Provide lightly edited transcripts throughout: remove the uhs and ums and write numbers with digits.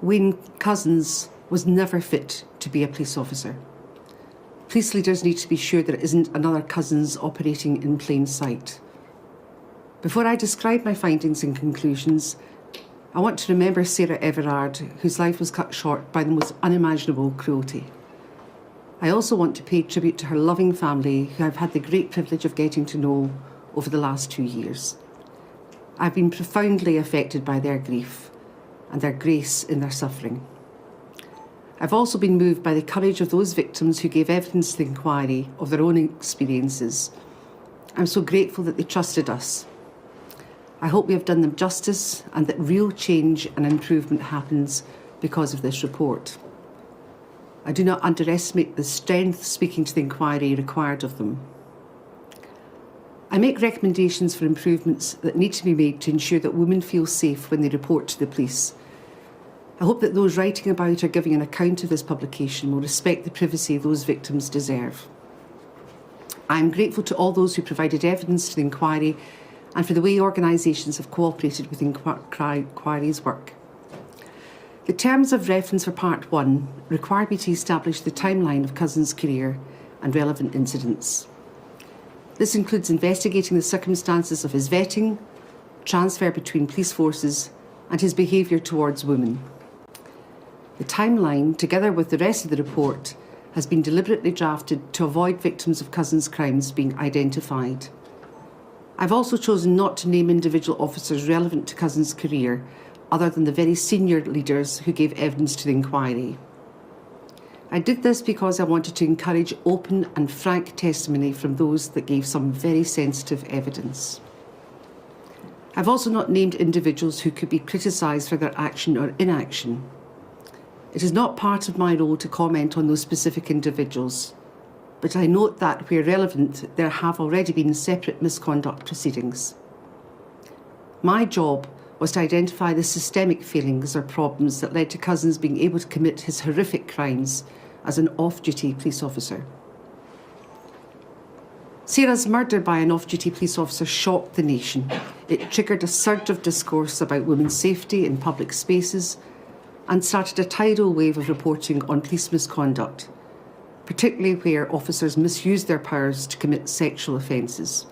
Wayne Couzens was never fit to be a police officer. Police leaders need to be sure there isn't another Couzens operating in plain sight. Before I describe my findings and conclusions, I want to remember Sarah Everard, whose life was cut short by the most unimaginable cruelty. I also want to pay tribute to her loving family, who I've had the great privilege of getting to know over the last 2 years. I've been profoundly affected by their grief and their grace in their suffering. I've also been moved by the courage of those victims who gave evidence to the inquiry of their own experiences. I'm so grateful that they trusted us. I hope we have done them justice and that real change and improvement happens because of this report. I do not underestimate the strength speaking to the inquiry required of them. I make recommendations for improvements that need to be made to ensure that women feel safe when they report to the police. I hope that those writing about or giving an account of this publication will respect the privacy those victims deserve. I am grateful to all those who provided evidence to the inquiry and for the way organisations have cooperated with the inquiry's work. The terms of reference for Part 1 require me to establish the timeline of Couzens' career and relevant incidents. This includes investigating the circumstances of his vetting, transfer between police forces, and his behaviour towards women. The timeline, together with the rest of the report, has been deliberately drafted to avoid victims of Couzens' crimes being identified. I've also chosen not to name individual officers relevant to Couzens' career, other than the very senior leaders who gave evidence to the inquiry. I did this because I wanted to encourage open and frank testimony from those that gave some very sensitive evidence. I've also not named individuals who could be criticised for their action or inaction. It is not part of my role to comment on those specific individuals, but I note that, where relevant, there have already been separate misconduct proceedings. My job was to identify the systemic failings or problems that led to Couzens being able to commit his horrific crimes as an off-duty police officer. Sarah's murder by an off-duty police officer shocked the nation. It triggered a surge of discourse about women's safety in public spaces and started a tidal wave of reporting on police misconduct, particularly where officers misused their powers to commit sexual offences.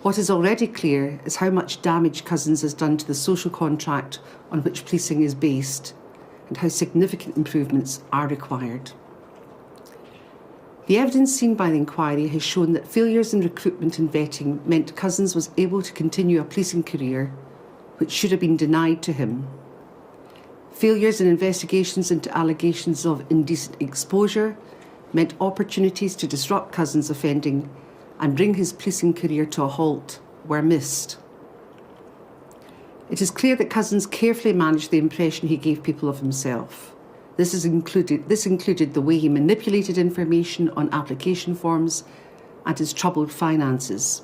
What is already clear is how much damage Couzens has done to the social contract on which policing is based, and how significant improvements are required. The evidence seen by the inquiry has shown that failures in recruitment and vetting meant Couzens was able to continue a policing career which should have been denied to him. Failures in investigations into allegations of indecent exposure meant opportunities to disrupt Couzens' offending and bring his policing career to a halt were missed. It is clear that Couzens carefully managed the impression he gave people of himself. This included the way he manipulated information on application forms and his troubled finances.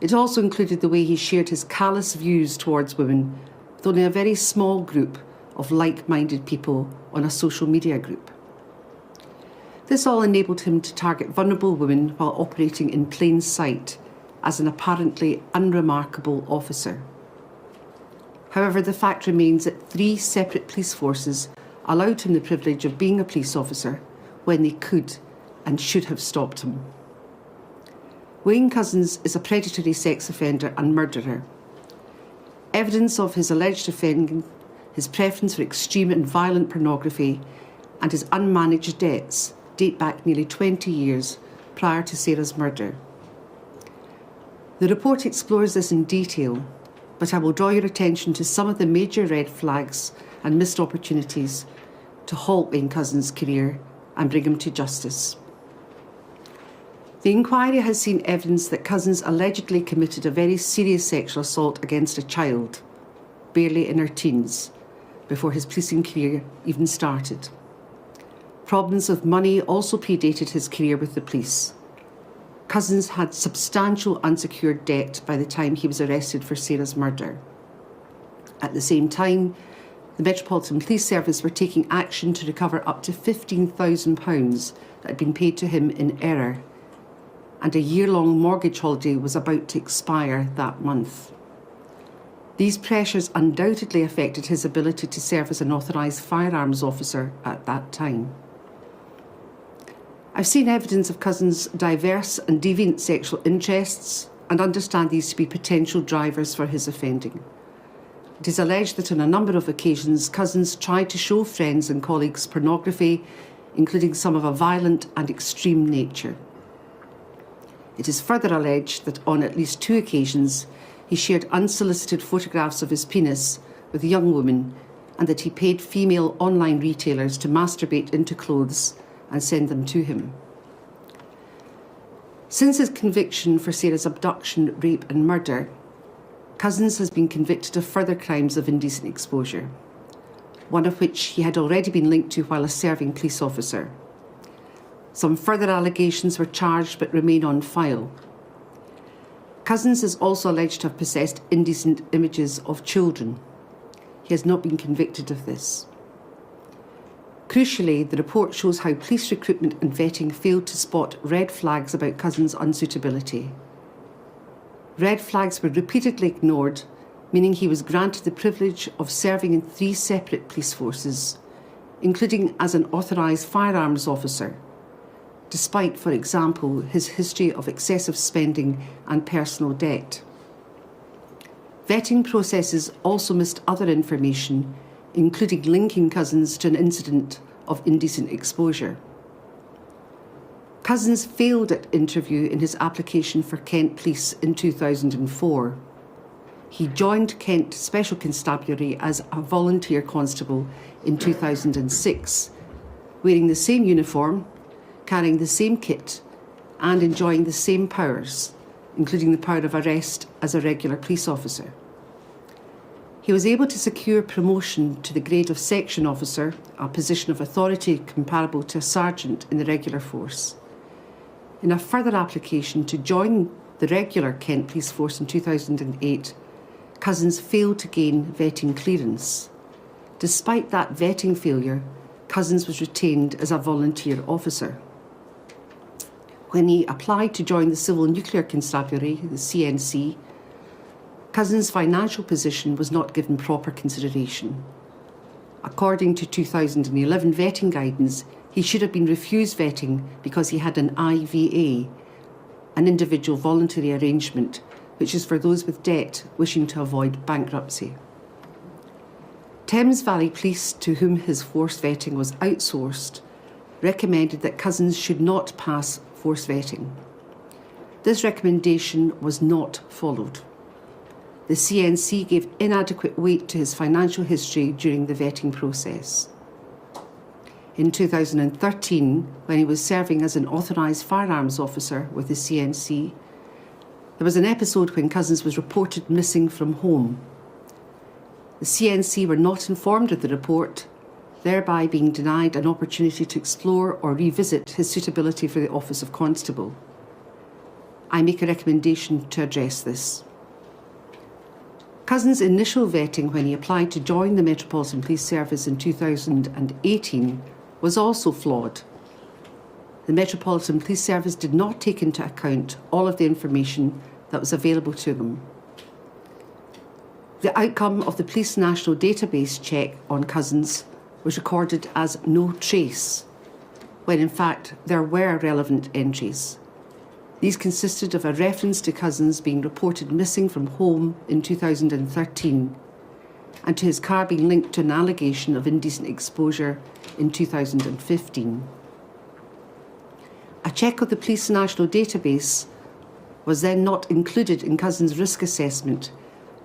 It also included the way he shared his callous views towards women with only a very small group of like-minded people on a social media group. This all enabled him to target vulnerable women while operating in plain sight as an apparently unremarkable officer. However, the fact remains that 3 separate police forces allowed him the privilege of being a police officer when they could and should have stopped him. Wayne Couzens is a predatory sex offender and murderer. Evidence of his alleged offending, his preference for extreme and violent pornography, and his unmanaged debts date back nearly 20 years prior to Sarah's murder. The report explores this in detail, but I will draw your attention to some of the major red flags and missed opportunities to halt Wayne Couzens' career and bring him to justice. The inquiry has seen evidence that Couzens allegedly committed a very serious sexual assault against a child, barely in her teens, before his policing career even started. Problems with money also predated his career with the police. Couzens had substantial unsecured debt by the time he was arrested for Sarah's murder. At the same time, the Metropolitan Police Service were taking action to recover up to £15,000 that had been paid to him in error, and a year-long mortgage holiday was about to expire that month. The These pressures undoubtedly affected his ability to serve as an authorised firearms officer at that time. I've seen evidence of Couzens' diverse and deviant sexual interests and understand these to be potential drivers for his offending. It is alleged that on a number of occasions, Couzens tried to show friends and colleagues pornography, including some of a violent and extreme nature. It is further alleged that on at least 2 occasions, he shared unsolicited photographs of his penis with a young woman, and that he paid female online retailers to masturbate into clothes and send them to him. Since his conviction for Sarah's abduction, rape and murder, Couzens has been convicted of further crimes of indecent exposure, one of which he had already been linked to while a serving police officer. Some further allegations were charged but remain on file. Couzens is also alleged to have possessed indecent images of children. He has not been convicted of this. Crucially, the report shows how police recruitment and vetting failed to spot red flags about Couzens' unsuitability. Red flags were repeatedly ignored, meaning he was granted the privilege of serving in 3 separate police forces, including as an authorised firearms officer, despite, for example, his history of excessive spending and personal debt. Vetting processes also missed other information, including linking Couzens to an incident of indecent exposure. Couzens failed at interview in his application for Kent Police in 2004. He joined Kent Special Constabulary as a volunteer constable in 2006, wearing the same uniform, carrying the same kit, and enjoying the same powers, including the power of arrest as a regular police officer. He was able to secure promotion to the grade of section officer, a position of authority comparable to a sergeant in the regular force. In a further application to join the regular Kent Police Force in 2008, Couzens failed to gain vetting clearance. Despite that vetting failure, Couzens was retained as a volunteer officer. When he applied to join the Civil Nuclear Constabulary, the CNC, Couzens' financial position was not given proper consideration. According to 2011 vetting guidance, he should have been refused vetting because he had an IVA, an individual voluntary arrangement, which is for those with debt wishing to avoid bankruptcy. Thames Valley Police, to whom his force vetting was outsourced, recommended that Couzens should not pass force vetting. This recommendation was not followed. The CNC gave inadequate weight to his financial history during the vetting process. In 2013, when he was serving as an authorised firearms officer with the CNC, there was an episode when Couzens was reported missing from home. The CNC were not informed of the report, thereby being denied an opportunity to explore or revisit his suitability for the office of constable. I make a recommendation to address this. Couzens' initial vetting when he applied to join the Metropolitan Police Service in 2018 was also flawed. The Metropolitan Police Service did not take into account all of the information that was available to them. The outcome of the Police National Database check on Couzens was recorded as no trace, when in fact there were relevant entries. These consisted of a reference to Couzens being reported missing from home in 2013 and to his car being linked to an allegation of indecent exposure in 2015. A check of the Police National Database was then not included in Couzens' risk assessment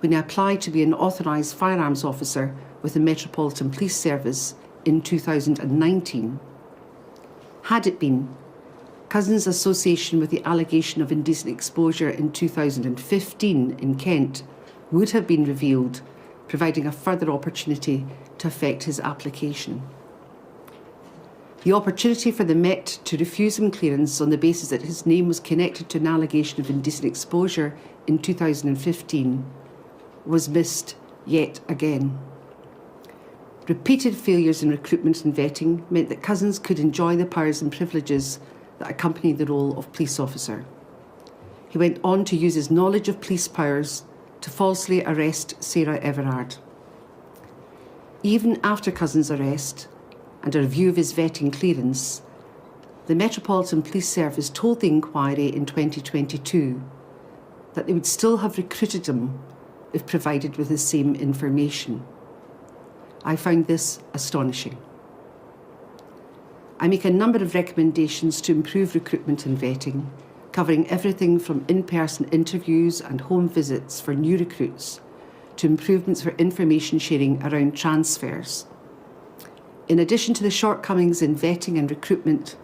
when he applied to be an authorised firearms officer with the Metropolitan Police Service in 2019. Had it been, Couzens' association with the allegation of indecent exposure in 2015 in Kent would have been revealed, providing a further opportunity to affect his application. The opportunity for the Met to refuse him clearance on the basis that his name was connected to an allegation of indecent exposure in 2015 was missed yet again. Repeated failures in recruitment and vetting meant that Couzens could enjoy the powers and privileges that accompanied the role of police officer. He went on to use his knowledge of police powers to falsely arrest Sarah Everard. Even after Couzens' arrest and a review of his vetting clearance, the Metropolitan Police Service told the inquiry in 2022 that they would still have recruited him if provided with the same information. I found this astonishing. I make a number of recommendations to improve recruitment and vetting, covering everything from in-person interviews and home visits for new recruits to improvements for information sharing around transfers. In addition to the shortcomings in vetting and recruitment,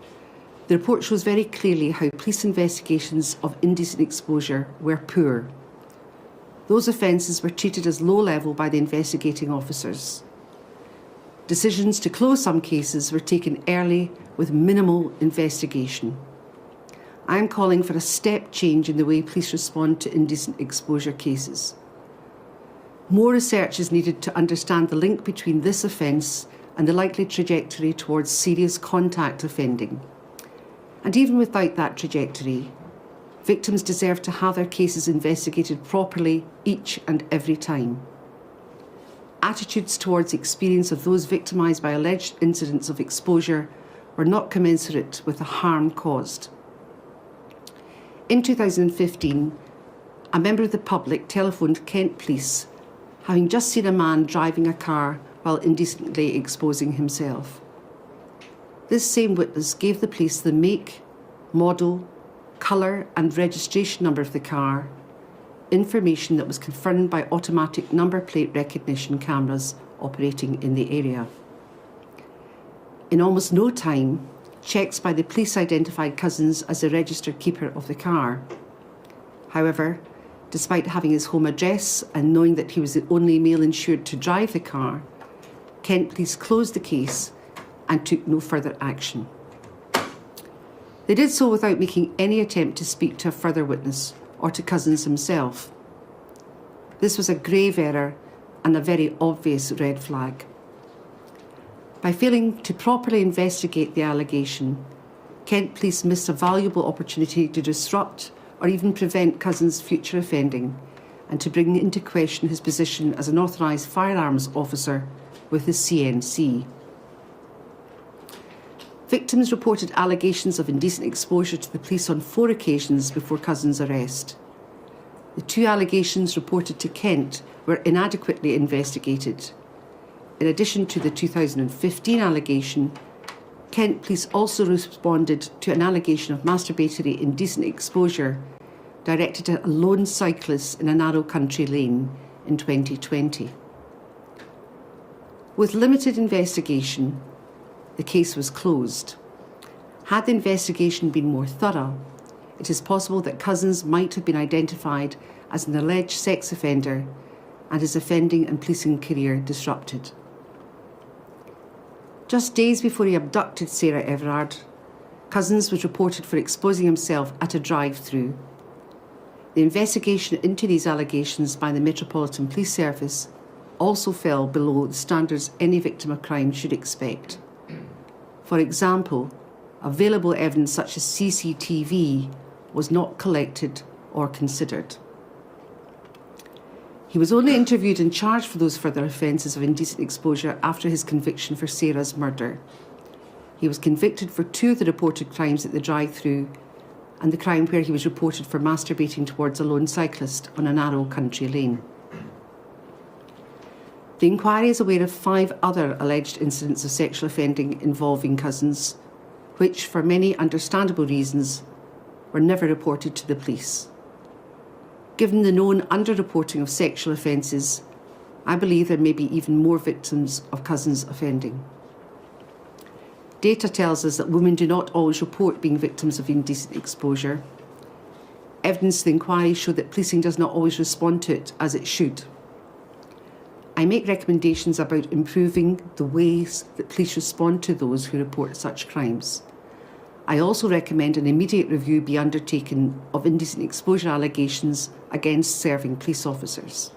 the report shows very clearly how police investigations of indecent exposure were poor. Those offences were treated as low level by the investigating officers. Decisions to close some cases were taken early with minimal investigation. I am calling for a step change in the way police respond to indecent exposure cases. More research is needed to understand the link between this offence and the likely trajectory towards serious contact offending. And even without that trajectory, victims deserve to have their cases investigated properly each and every time. Attitudes towards the experience of those victimised by alleged incidents of exposure were not commensurate with the harm caused. In 2015, a member of the public telephoned Kent Police, having just seen a man driving a car while indecently exposing himself. This same witness gave the police the make, model, colour and registration number of the car, information that was confirmed by automatic number plate recognition cameras operating in the area. In almost no time, checks by the police identified Couzens as the registered keeper of the car. However, despite having his home address and knowing that he was the only male insured to drive the car, Kent Police closed the case and took no further action. They did so without making any attempt to speak to a further witness or to Couzens himself. This was a grave error and a very obvious red flag. By failing to properly investigate the allegation, Kent Police missed a valuable opportunity to disrupt or even prevent Couzens' future offending and to bring into question his position as an authorised firearms officer with the CNC. Victims reported allegations of indecent exposure to the police on 4 occasions before Couzens' arrest. The 2 allegations reported to Kent were inadequately investigated. In addition to the 2015 allegation, Kent Police also responded to an allegation of masturbatory indecent exposure directed at a lone cyclist in a narrow country lane in 2020. With limited investigation, the case was closed. Had the investigation been more thorough, it is possible that Couzens might have been identified as an alleged sex offender and his offending and policing career disrupted. Just days before he abducted Sarah Everard, Couzens was reported for exposing himself at a drive-through. The investigation into these allegations by the Metropolitan Police Service also fell below the standards any victim of crime should expect. For example, available evidence such as CCTV was not collected or considered. He was only interviewed and charged for those further offences of indecent exposure after his conviction for Sarah's murder. He was convicted for 2 of the reported crimes at the drive-through and the crime where he was reported for masturbating towards a lone cyclist on a narrow country lane. The inquiry is aware of 5 other alleged incidents of sexual offending involving Couzens, which, for many understandable reasons, were never reported to the police. Given the known underreporting of sexual offences, I believe there may be even more victims of Couzens offending. Data tells us that women do not always report being victims of indecent exposure. Evidence of the inquiry showed that policing does not always respond to it as it should. I make recommendations about improving the ways that police respond to those who report such crimes. I also recommend an immediate review be undertaken of indecent exposure allegations against serving police officers.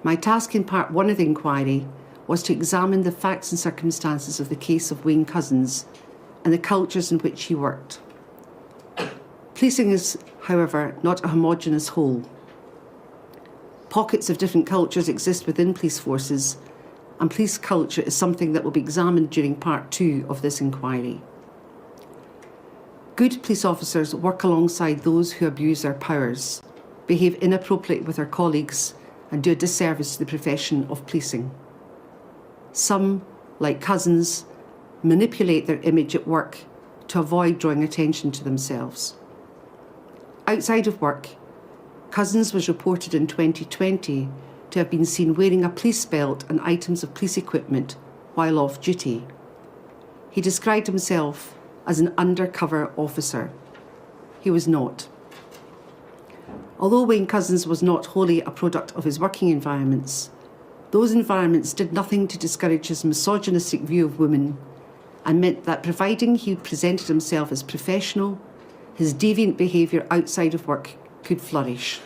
My task in part 1 of the inquiry was to examine the facts and circumstances of the case of Wayne Couzens and the cultures in which he worked. Policing is, however, not a homogeneous whole. Pockets of different cultures exist within police forces, and police culture is something that will be examined during part 2 of this inquiry. Good police officers work alongside those who abuse their powers, behave inappropriately with their colleagues, and do a disservice to the profession of policing. Some, like Couzens, manipulate their image at work to avoid drawing attention to themselves. Outside of work, Couzens was reported in 2020 to have been seen wearing a police belt and items of police equipment while off duty. He described himself as an undercover officer. He was not. Although Wayne Couzens was not wholly a product of his working environments, those environments did nothing to discourage his misogynistic view of women and meant that providing he presented himself as professional, his deviant behaviour outside of work could flourish.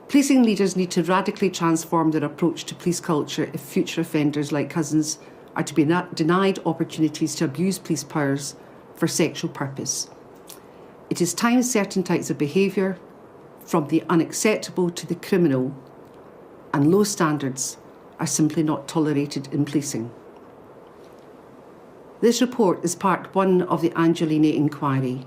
Policing leaders need to radically transform their approach to police culture if future offenders like Couzens are to be denied opportunities to abuse police powers for sexual purpose. It is time certain types of behaviour, from the unacceptable to the criminal, and low standards are simply not tolerated in policing. This report is part 1 of the Angiolini inquiry.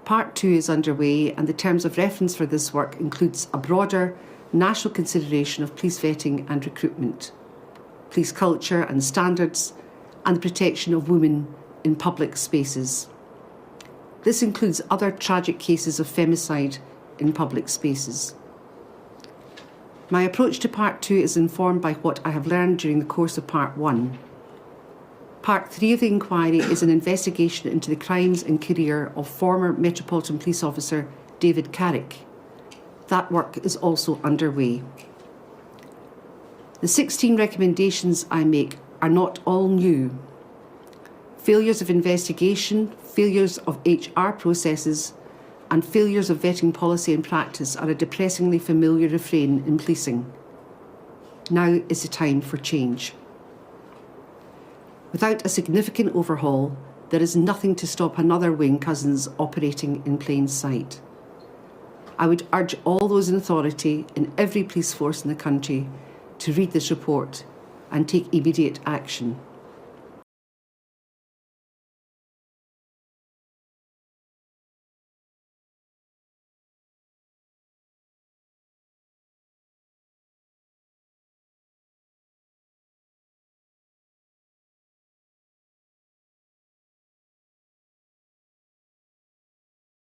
Part 2 is underway, and the terms of reference for this work includes a broader national consideration of police vetting and recruitment, police culture and standards, and the protection of women in public spaces. This includes other tragic cases of femicide in public spaces. My approach to Part 2 is informed by what I have learned during the course of Part 1. Part 3 of the inquiry is an investigation into the crimes and career of former Metropolitan Police Officer David Carrick. That work is also underway. The 16 recommendations I make are not all new. Failures of investigation, failures of HR processes, and failures of vetting policy and practice are a depressingly familiar refrain in policing. Now is the time for change. Without a significant overhaul, there is nothing to stop another Wayne Couzens operating in plain sight. I would urge all those in authority in every police force in the country to read this report and take immediate action.